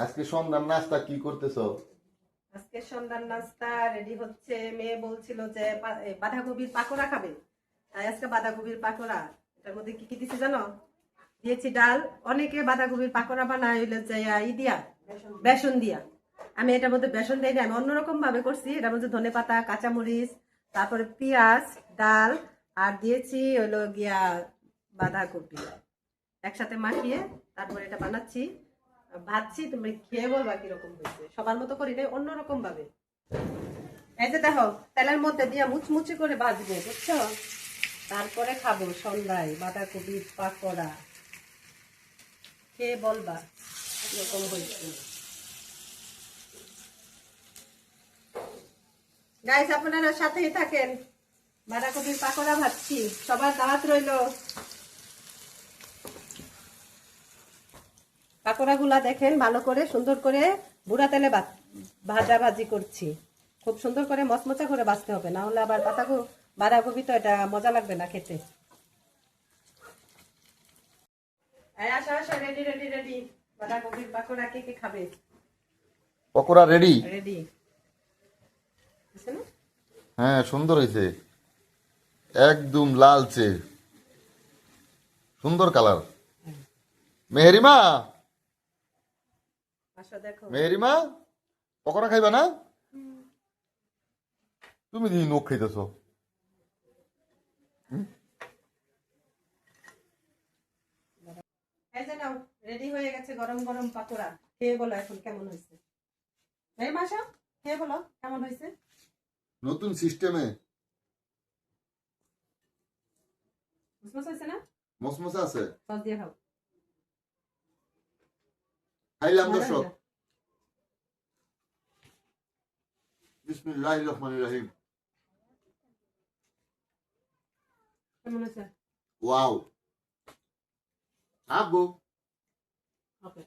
আজকে সন্ধ্যার নাস্তা কি করতেছো? আজকে সন্ধ্যার নাস্তা রেডি হচ্ছে। মেয়ে বলছিল যে বাঁধাকপির পাকোড়া খাবে, তাই আজকে বাঁধাকপির পাকোড়া। এটার মধ্যে কি কি দিছি জানো? দিয়েছি ডাল। অনেকে বাঁধাকপির পাকোড়া বানায় হইলে যে দিয়া বেসন দিয়া। আমি এটার মধ্যে বেসন দিই না, আমি অন্যরকম ভাবে করছি। এটার মধ্যে ধনেপাতা, কাঁচামরিচ, তারপরে পেঁয়াজ, ডাল আর দিয়েছি হইলো গিয়া বাঁধাকপি একসাথে মাখিয়ে তারপরে এটা বানাচ্ছি, ভাজছি। তুমি খেয়ে বলবা কিরকম হয়েছে। সবার মতো করি নাই, অন্যরকম ভাবে। এই যে দেখো, তেলের মধ্যে দিয়ে মুচমুচি করে ভাজবো, বুঝছো? তারপরে খাবো সন্ধ্যায় বাঁধাকপির পাকোড়া। খেয়ে বলবা কিরকম হয়েছে। গাইস, আপনারা সাথেই থাকেন। বাঁধাকপির পাকোড়া ভাজছি, সবার দাওয়াত রইলো। পাকোড়া গুলা দেখেন, ভালো করে সুন্দর করে বুড়া তেলে ভাজা ভাজি করছি। খুব সুন্দর করে মচমচা করে ভাজতে হবে, না হলে আবার বাঁধাকপি তো এটা মজা লাগবে না খেতে। আসা আসা, রেডি রেডি রেডি। বাঁধাকপির পাকোড়া কে কে খাবে? পকোড়া রেডি? রেডি। হ্যাঁ, সুন্দর হয়েছে, একদম লালচে, সুন্দর কালার। মেহেরিমা, আসো দেখো। মেহেরিমা, পকোড়া খাইবা না? তুমি দিদি নখ খাইতেছ। এই যে নাও, রেডি হয়ে গেছে গরম গরম পাকোড়া। খেয়ে বলো এখন কেমন হয়েছে। এই মাসা, খেয়ে বলো কেমন হয়েছে। নতুন সিস্টেমে মুসমুস হয়েছে না? মসমসে আছে। সস দিয়ে খাও। খাইলাম ভালো দর্শক। হয়েছে। বিসমিল্লাহির রহমানির রহিম। কেমন হয়েছে? ওয়াও, আব্বু। ওকে।